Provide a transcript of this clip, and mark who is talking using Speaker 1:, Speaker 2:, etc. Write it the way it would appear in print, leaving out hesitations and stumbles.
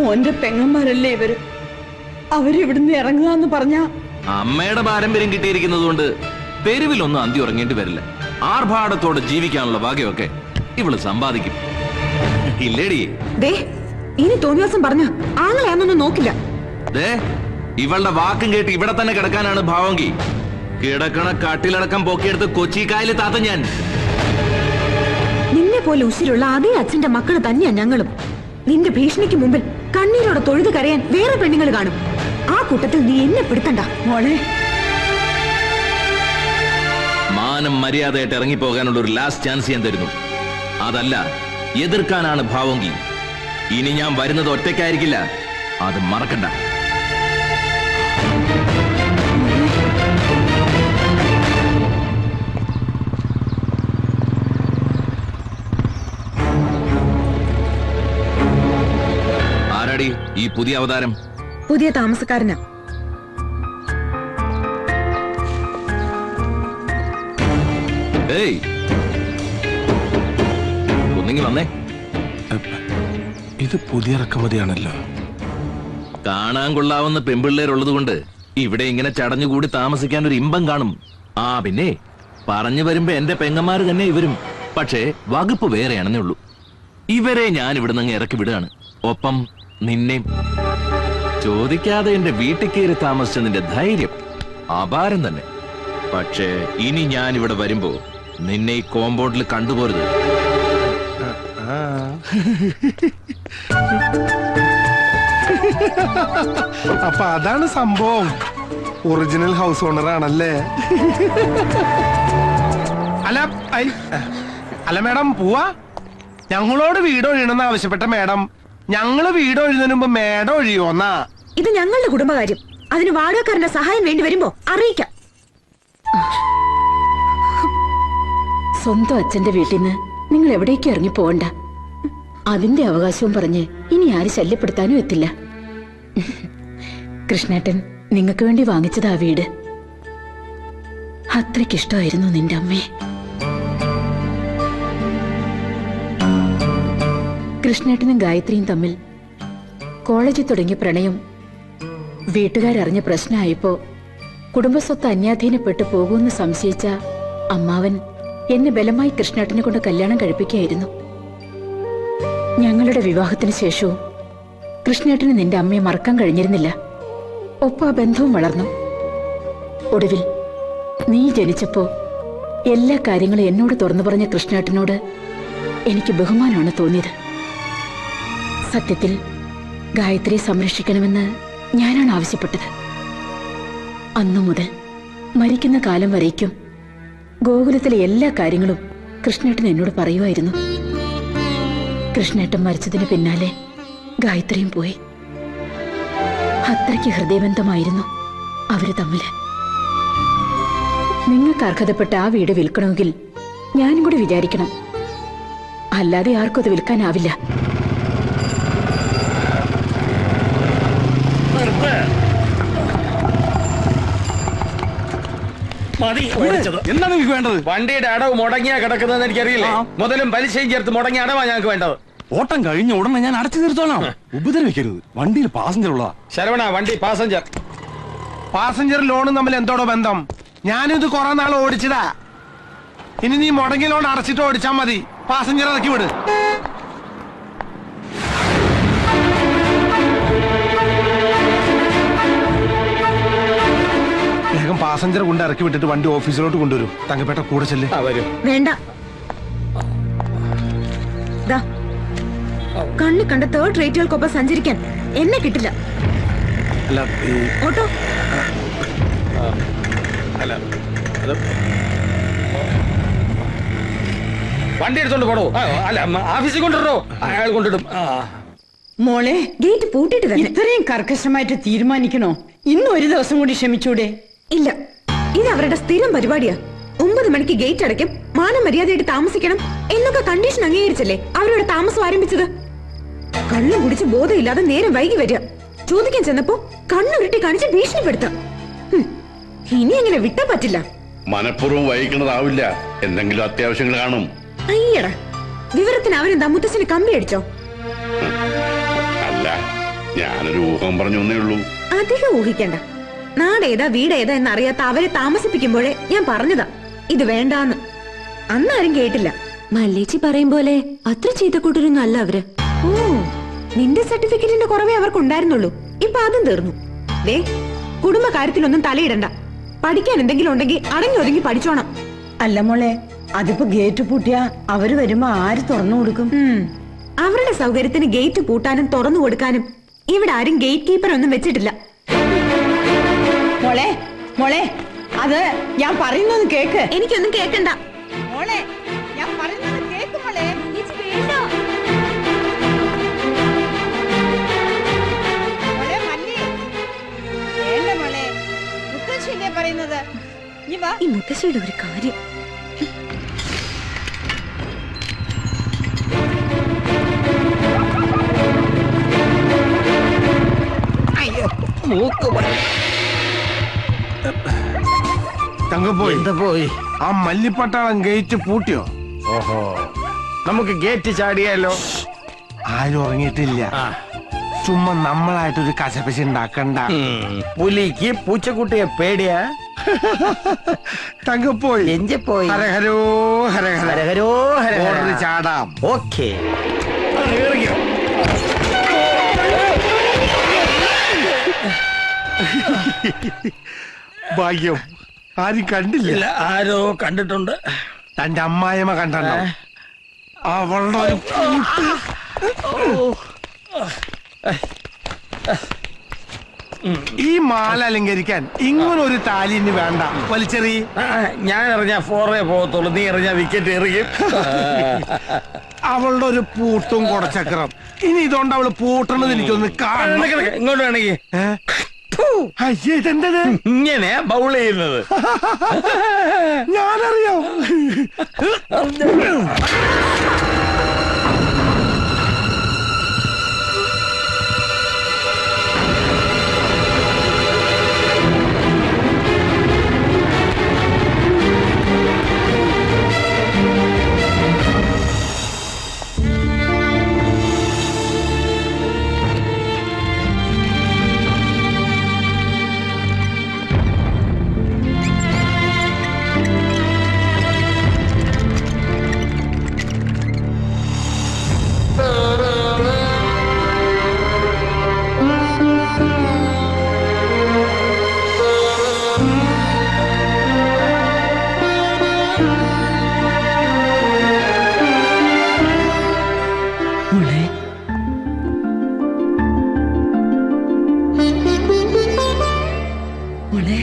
Speaker 1: മോന്റെ പെങ്ങന്മാരല്ലേ ഇവര്. അവരിവിടുന്ന് ഇറങ്ങുക പറഞ്ഞ
Speaker 2: അമ്മയുടെ പാരമ്പര്യം കിട്ടിയിരിക്കുന്നത് കൊണ്ട് തെരുവിലൊന്നും അന്തി ഉറങ്ങേണ്ടി വരില്ല. ആർഭാടത്തോടെ ജീവിക്കാനുള്ള ഭാഗ്യമൊക്കെ ഇവള് സമ്പാദിക്കും. ഇല്ലേടി?
Speaker 3: ഇനി തോന്നിയ ദിവസം പറഞ്ഞ ആങ്ങളെയാണെന്നൊന്നും നോക്കില്ല.
Speaker 2: ഇവളുടെ വാക്കും കേട്ട് ഇവിടെ തന്നെ കിടക്കാനാണ് ഭാവമെങ്കിൽ കിടക്കണ കട്ടിലടക്കം പൊക്കിയെടുത്ത് കൊച്ചിക്കായല് താത്ത ഞാൻ.
Speaker 3: നിന്നെ പോലെ ഉശിരുള്ള അതേ അച്ഛന്റെ മക്കള് തന്നെയാ ഞങ്ങളും. നിന്റെ ഭീഷണിക്ക് മുമ്പിൽ കണ്ണീരോടെ തൊഴുത് കരയാൻ വേറെ പെണ്ണുങ്ങൾ കാണും. ആ കൂട്ടത്തിൽ നീ എന്നെ പിടുത്തണ്ട മോളെ.
Speaker 2: മാനം മര്യാദയായിട്ട് ഇറങ്ങിപ്പോകാനുള്ള ഒരു ലാസ്റ്റ് ചാൻസ് ഞാൻ തരുന്നു. അതല്ല എതിർക്കാനാണ് ഭാവമെങ്കിൽ ഇനി ഞാൻ വരുന്നത് ഒറ്റയ്ക്കായിരിക്കില്ല, അത് മറക്കണ്ട. ആരാടി ഈ പുതിയ അവതാരം?
Speaker 3: പുതിയ താമസക്കാരനാ.
Speaker 2: ഏയ് ഒന്നെങ്കിൽ വന്നേ.
Speaker 4: ഇത് പുതിയ ഇറക്കുമതിയാണല്ലോ.
Speaker 2: കാണാൻ കൊള്ളാവുന്ന പെൺപിള്ളേരുള്ളത് കൊണ്ട് ഇവിടെ ഇങ്ങനെ ചടഞ്ഞുകൂടി താമസിക്കാൻ ഒരു ഇമ്പം കാണും. ആ പിന്നെ പറഞ്ഞു വരുമ്പോ എന്റെ പെങ്ങന്മാര് തന്നെ ഇവരും. പക്ഷേ വകുപ്പ് വേറെയാണെന്നേ ഉള്ളൂ. ഇവരെ ഞാൻ ഇവിടെ നിന്ന് ഇറക്കി വിടുകയാണ്. ഒപ്പം നിന്നെയും. ചോദിക്കാതെ എന്റെ വീട്ടിൽ കയറി താമസിച്ചതിന്റെ ധൈര്യം അപാരം തന്നെ. പക്ഷേ ഇനി ഞാൻ ഇവിടെ വരുമ്പോ നിന്നെ ഈ കോമ്പൗണ്ടിൽ കണ്ടുപോരുത്.
Speaker 4: അപ്പൊ അതാണ് സംഭവം. ഒറിജിനൽ ഹൗസ് ഓണർ ആണല്ലേ? അല്ല മേഡം പോവാ. ഞങ്ങളോട് വീട് ഒഴിയണമെന്ന് ആവശ്യപ്പെട്ട മേഡം ഞങ്ങള് വീട് ഒഴിയുന്നതിന് മുമ്പ് മേഡം ഒഴിയോന്നാ.
Speaker 3: ഇത് ഞങ്ങളുടെ കുടുംബകാര്യം. അതിന് വാടകക്കാരന്റെ സഹായം വേണ്ടി വരുമ്പോ അറിയിക്കാം.
Speaker 1: സ്വന്തം അച്ഛന്റെ വീട്ടിൽ നിന്ന് നിങ്ങൾ എവിടേക്കും ഇറങ്ങി പോകണ്ട. അതിന്റെ അവകാശവും പറഞ്ഞ് ഇനി ആരും ശല്യപ്പെടുത്താനും എത്തില്ല. കൃഷ്ണേട്ടൻ നിങ്ങൾക്ക് വേണ്ടി വാങ്ങിച്ചതാ വീട്. അത്രയ്ക്കിഷ്ടമായിരുന്നു നിന്റെ അമ്മേ. കൃഷ്ണേട്ടനും ഗായത്രിയും തമ്മിൽ കോളേജിൽ തുടങ്ങിയ പ്രണയം വീട്ടുകാരറിഞ്ഞ പ്രശ്നമായപ്പോ കുടുംബസ്വത്ത് അന്യാധീനപ്പെട്ടു പോകുമെന്ന് സംശയിച്ച അമ്മാവൻ എന്നെ ബലമായി കൃഷ്ണേട്ടനെ കൊണ്ട് കല്യാണം കഴിപ്പിക്കുകയായിരുന്നു. ഞങ്ങളുടെ വിവാഹത്തിന് ശേഷവും കൃഷ്ണേട്ടന് നിന്റെ അമ്മയെ മറക്കാൻ കഴിഞ്ഞിരുന്നില്ല. ഒപ്പം ആ ബന്ധവും വളർന്നു. ഒടുവിൽ നീ ജനിച്ചപ്പോ എല്ലാ കാര്യങ്ങളും എന്നോട് തുറന്നു പറഞ്ഞ കൃഷ്ണേട്ടനോട് എനിക്ക് ബഹുമാനമാണ് തോന്നിയത്. സത്യത്തിൽ ഗായത്രിയെ സംരക്ഷിക്കണമെന്ന് ഞാനാണ് ആവശ്യപ്പെട്ടത്. അന്നു മുതൽ മരിക്കുന്ന കാലം വരേക്കും ഗോകുലത്തിലെ എല്ലാ കാര്യങ്ങളും കൃഷ്ണേട്ടൻ എന്നോട് പറയുമായിരുന്നു. കൃഷ്ണേട്ടൻ മരിച്ചതിന് പിന്നാലെ ഗായത്രിയും പോയി. അത്രയ്ക്ക് ഹൃദയബന്ധമായിരുന്നു അവര് തമ്മില്. നിങ്ങൾക്ക് അർഹതപ്പെട്ട ആ വീട് വിൽക്കണമെങ്കിൽ ഞാനും കൂടി വിചാരിക്കണം. അല്ലാതെ ആർക്കും അത് വിൽക്കാനാവില്ല.
Speaker 4: എന്താണ് എനിക്ക് വേണ്ടത്?
Speaker 5: വണ്ടിയുടെ അടവ് മുടങ്ങിയാ കിടക്കുന്നതെന്ന് എനിക്കറിയില്ലേ. മുതലും പലിശയും ചേർത്ത് മുടങ്ങിയ അടവാ ഞങ്ങൾക്ക് വേണ്ടത്.
Speaker 4: ഓട്ടം കഴിഞ്ഞ ഉടനെ ഞാൻ അടച്ചു തീർത്തോളാം. ഉപദ്രവിക്കരുത്. വണ്ടിയിൽ പാസഞ്ചർ ഉള്ള
Speaker 5: ശരവണ, വണ്ടി
Speaker 4: പാസഞ്ചർ ലോണും തമ്മിൽ എന്തോടോ ബന്ധം? ഞാനിത് കുറെ നാൾ ഓടിച്ചതാ. ഇനി നീ മുടങ്ങിയ ലോൺ അടച്ചിട്ട് ഓടിച്ചാ മതി. പാസഞ്ചർ ഇറക്കി വിട്. വേഗം പാസഞ്ചർ കൊണ്ട് ഇറക്കി വിട്ടിട്ട് വണ്ടി ഓഫീസിലോട്ട് കൊണ്ടുവരും. തങ്കപ്പേട്ട കൂടെ ചെല്ല്.
Speaker 3: വേണ്ട. കണ്ണി കണ്ട തേർഡ് റേറ്റുകൾക്കൊപ്പം സഞ്ചരിക്കാൻ എന്നെ കിട്ടില്ല. ഓട്ടോ
Speaker 5: വണ്ടി എടുത്തോണ്ട് പോടോ. അല്ല, ഓഫീസിൽ കൊണ്ടുവരോ. അയാൾ കൊണ്ടിടും.
Speaker 1: മോളെ,
Speaker 3: ഗേറ്റ് പൂട്ടിട്ട് തന്നെ
Speaker 1: ഇത്രയും കർക്കശമായിട്ട് തീരുമാനിക്കണോ? ഇന്നും ഒരു ദിവസം കൂടി ക്ഷമിച്ചൂടെ?
Speaker 3: ഇല്ല, ഇത് അവരുടെ സ്ഥിരം പരിപാടിയാ. 9 മണിക്ക് ഗേറ്റ് അടയ്ക്കും, മാനം മര്യാദയായിട്ട് താമസിക്കണം എന്നൊക്കെ കണ്ടീഷൻ അംഗീകരിച്ചല്ലേ അവരുടെ താമസം ആരംഭിച്ചത്. കള്ളം കുടിച്ച് ബോധമില്ലാതെ നേരം വൈകി വരിക, ചോദിക്കാൻ ചെന്നപ്പോ കണ്ണുരുട്ടി കാണിച്ച് ഭീഷണിപ്പെടുത്താം. ഇനി അങ്ങനെ വിട്ടാ പറ്റില്ല.
Speaker 6: മനഃപൂർവ്വം വൈകിക്കണതാവില്ല, എന്തെങ്കിലും അത്യാവശ്യങ്ങൾ കാണും.
Speaker 3: അയ്യടാ, വിവരത്തിന് അവരെന്താ മുത്തശ്ശന് കമ്പി അടിച്ചോ?
Speaker 6: അല്ല, ഞാനൊരു ഊഹം പറഞ്ഞു എന്നേ ഉള്ളൂ.
Speaker 3: അധികം ഊഹിക്കണ്ട. നാടേതാ വീടേതാ എന്നറിയാത്ത അവരെ താമസിപ്പിക്കുമ്പോഴേ ഞാൻ പറഞ്ഞതാ ഇത് വേണ്ടാന്ന്. അന്നാരും കേട്ടില്ല.
Speaker 7: മല്ലേച്ചി പറയും പോലെ അത്ര ചെയ്ത കൂട്ടരൊന്നും അല്ല അവര്.
Speaker 3: ഓ, നിന്റെ സർട്ടിഫിക്കറ്റിന്റെ കുറവേ അവർക്ക് ഉണ്ടായിരുന്നുള്ളൂ. ഇപ്പൊ അതും തീർന്നു. ദേ, കുടുംബ കാര്യത്തിലൊന്നും തലയിടണ്ട. പഠിക്കാൻ എന്തെങ്കിലും ഉണ്ടെങ്കിൽ അടങ്ങി ഒതുങ്ങി പഠിച്ചോണം.
Speaker 8: അല്ല മോളെ, അതിപ്പോ ഗേറ്റ് പൂട്ടിയാ അവര് വരുമ്പോ ആര് തുറന്നു കൊടുക്കും?
Speaker 3: അവരുടെ സൗകര്യത്തിന് ഗേറ്റ് പൂട്ടാനും തുറന്നു കൊടുക്കാനും ഇവിടെ ആരും ഗേറ്റ് കീപ്പർ ഒന്നും വെച്ചിട്ടില്ല.
Speaker 8: മോളെ മോളെ, അത് ഞാൻ പറയുന്നത് കേക്ക്.
Speaker 3: എനിക്കൊന്നും കേക്കണ്ട.
Speaker 8: മോളെ, ഞാൻ പറയുന്നത് കേക്ക് മോളെ. മോളെ മല്ലി, വേണ്ട മോളെ, മുത്തശ്ശിയല്ലേ പറയുന്നത്. നീ വാ.
Speaker 3: ഈ മുത്തശ്ശിയുടെ ഒരു കാര്യം.
Speaker 4: തങ്കപ്പോയി
Speaker 5: എന്താ പോയി?
Speaker 4: ആ മല്ലിപ്പട്ടാളം ഗേറ്റ് പൂട്ടിയോ?
Speaker 5: ഓഹോ, നമുക്ക് ഗേറ്റ് ചാടിയാലോ?
Speaker 4: ആരും ഉറങ്ങിയിട്ടില്ല. ചുമ്മാ നമ്മളായിട്ടൊരു കശപശ ഉണ്ടാക്കണ്ട.
Speaker 5: പുലിക്ക് പൂച്ചക്കുട്ടിയെ പേടിയാ?
Speaker 4: തങ്കപ്പോയി
Speaker 5: എഞ്ചി പോയി.
Speaker 4: ഹരഹരോ ഹരഹര.
Speaker 5: ഹരഹരോ ഹരഹര.
Speaker 4: ഓടി ചാടാം.
Speaker 5: ഓക്കേ.
Speaker 4: ഭാഗ്യം, ആരും കണ്ടില്ല.
Speaker 5: ഇല്ല, ആരോ കണ്ടിട്ടുണ്ട്.
Speaker 4: തന്റെ അമ്മായിമ്മ കണ്ടോ? അവളുടെ ഒരു കൂട്ട്. ഈ മാല അലങ്കരിക്കാൻ ഇങ്ങനൊരു താലി ഇനി വേണ്ട. വലിച്ചെറി.
Speaker 5: ഞാൻ എറിഞ്ഞാ ഫോറേ പോകത്തുള്ളൂ, നീ എറിഞ്ഞാ വിക്കറ്റ് എറിയും.
Speaker 4: അവളുടെ ഒരു പൂട്ടും കുടച്ചക്രം. ഇനി ഇതുകൊണ്ട് അവള് പൂട്ടണത് എനിക്കൊന്ന് കാണണം.
Speaker 5: ഇങ്ങോട്ട് വേണമെങ്കിൽ
Speaker 4: അയ്യേ, ഇതെന്തത്?
Speaker 5: ഇങ്ങനെ ബൗൾ ചെയ്യുന്നത്
Speaker 4: ഞാനറിയാം.
Speaker 8: മോളെ